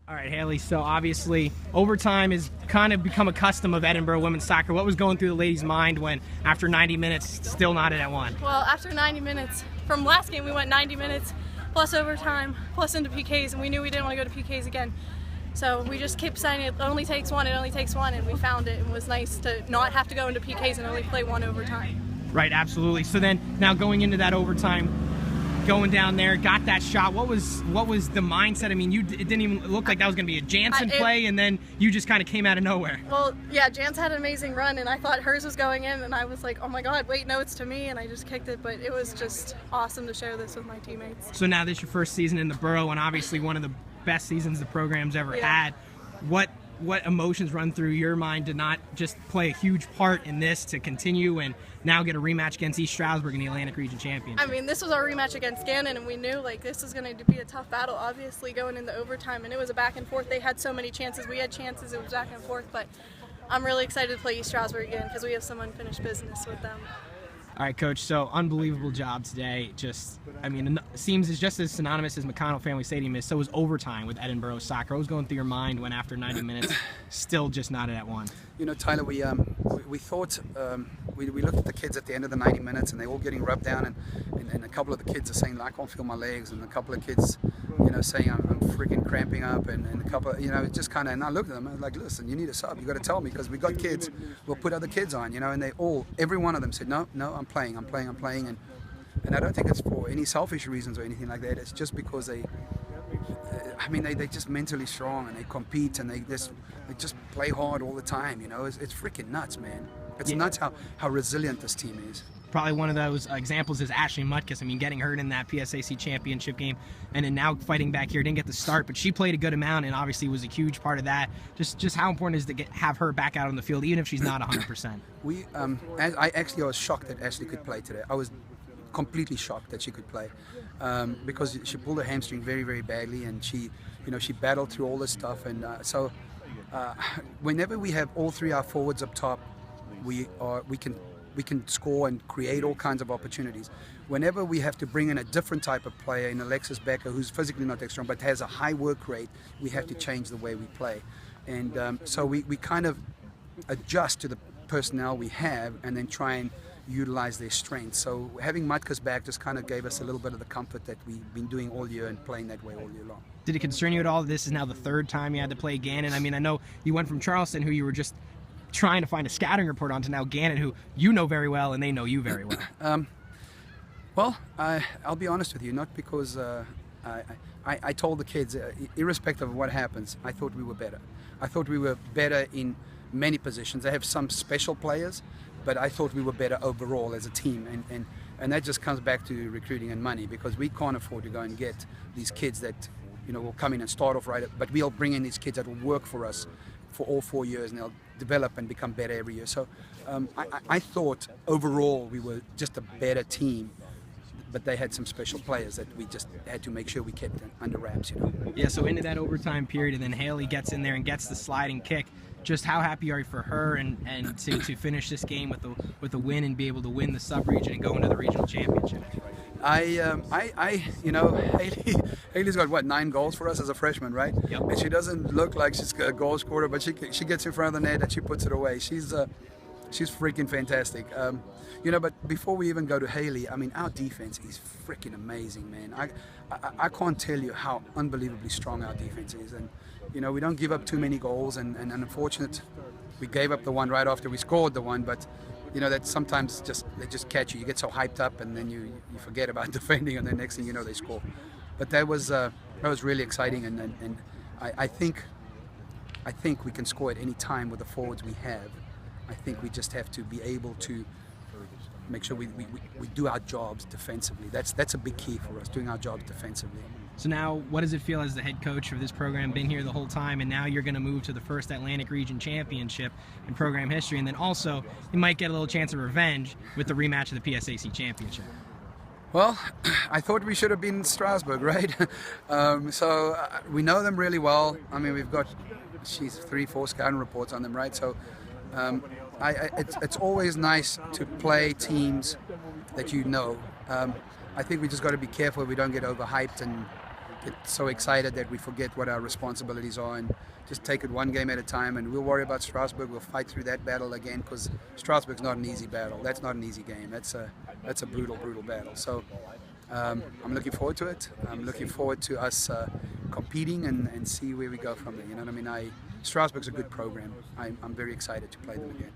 All right, Haley, so obviously overtime has kind of become a custom of Edinboro women's soccer. What was going through the ladies' mind when, after 90 minutes, still not at one? Well, after 90 minutes, from last game we went 90 minutes, plus overtime, plus into PKs, and we knew we didn't want to go to PKs again. So we just kept saying it only takes one, and we found it. It was nice to not have to go into PKs and only play one overtime. Right, absolutely. So then, now going into that overtime, going down there, got that shot. What was the mindset? I mean, it didn't even look like that was going to be a Jansen play, and then you just kind of came out of nowhere. Well, yeah, Jansen had an amazing run, and I thought hers was going in, and I was like, oh my God, wait, no, it's to me, and I just kicked it. But it was just awesome to share this with my teammates. So now this is your first season in the Borough, and obviously one of the best seasons the program's ever had. What emotions run through your mind to not just play a huge part in this, to continue and now get a rematch against East Stroudsburg in the Atlantic Region Championship? I mean, this was our rematch against Gannon, and we knew like this was going to be a tough battle, obviously, going into overtime, and it was a back and forth. They had so many chances. We had chances. It was back and forth, but I'm really excited to play East Stroudsburg again because we have some unfinished business with them. All right, Coach, so unbelievable job today. I mean, it seems it's just as synonymous as McConnell Family Stadium is, so was overtime with Edinboro soccer. What was going through your mind when after 90 minutes, still just not at one? You know, Tyler, we thought, we looked at the kids at the end of the 90 minutes, and they're all getting rubbed down, and a couple of the kids are saying, I can't feel my legs, and a couple of kids, saying I'm freaking cramping up, and a couple, it just kind of, and I looked at them, I was like, listen, you need a sub, you got to tell me, because we got kids, we'll put other kids on, and they all, every one of them said, no, I'm playing, and I don't think it's for any selfish reasons or anything like that. It's just because they're just mentally strong, and they compete, and they just play hard all the time. It's freaking nuts, man. It's nuts how resilient this team is. Probably one of those examples is Ashley Mutkus. I mean, getting hurt in that PSAC championship game, and then now fighting back here. Didn't get the start, but she played a good amount, and obviously was a huge part of that. Just how important is it to have her back out on the field, even if she's not 100%? I was shocked that Ashley could play today. I was completely shocked that she could play because she pulled her hamstring very, very badly, and she battled through all this stuff, and so whenever we have all three our forwards up top, we can score and create all kinds of opportunities. Whenever we have to bring in a different type of player, in Alexis Becker, who's physically not that strong but has a high work rate, we have to change the way we play, and so we kind of adjust to the personnel we have, and then try and utilize their strengths. So having Mutkus back just kind of gave us a little bit of the comfort that we've been doing all year and playing that way all year long. Did it concern you at all? This is now the third time you had to play Gannon. I mean, I know you went from Charleston, who you were just trying to find a scouting report on, to now Gannon, who you know very well and they know you very well. Well, I'll be honest with you, not because I told the kids, irrespective of what happens, I thought we were better. I thought we were better in many positions. They have some special players, but I thought we were better overall as a team, and that just comes back to recruiting and money, because we can't afford to go and get these kids that will come in and start off right, but we'll bring in these kids that will work for us for all 4 years, and they'll develop and become better every year. So I thought overall we were just a better team, but they had some special players that we just had to make sure we kept under wraps. Yeah, so into that overtime period, and then Haley gets in there and gets the sliding kick. Just how happy are you for her and to finish this game with a win and be able to win the sub-region and go into the regional championship? Haley's got 9 goals for us as a freshman, right? Yep. And she doesn't look like she's a goal scorer, but she gets in front of the net and she puts it away. She's freaking fantastic. But before we even go to Haley, I mean, our defense is freaking amazing, man. I can't tell you how unbelievably strong our defense is, and we don't give up too many goals, and unfortunate, we gave up the one right after we scored the one, but that sometimes they just catch you. You get so hyped up, and then you forget about defending, and the next thing you know, they score. But that was really exciting, and I think we can score at any time with the forwards we have. I think we just have to be able to make sure we do our jobs defensively. That's a big key for us, doing our jobs defensively. So now, what does it feel as the head coach of this program, been here the whole time, and now you're going to move to the first Atlantic Region Championship in program history, and then also you might get a little chance of revenge with the rematch of the PSAC Championship? Well, I thought we should have been in Strasbourg, right? So we know them really well. I mean, we've got 3-4 scouting reports on them, right? So it's always nice to play teams that you know. I think we just got to be careful we don't get overhyped get so excited that we forget what our responsibilities are and just take it one game at a time. And we'll worry about Strasbourg. We'll fight through that battle again, because Strasbourg's not an easy battle. That's not an easy game. That's a brutal battle. So I'm looking forward to it. I'm looking forward to us competing and see where we go from there. You know what I mean? Strasbourg's a good program. I'm very excited to play them again.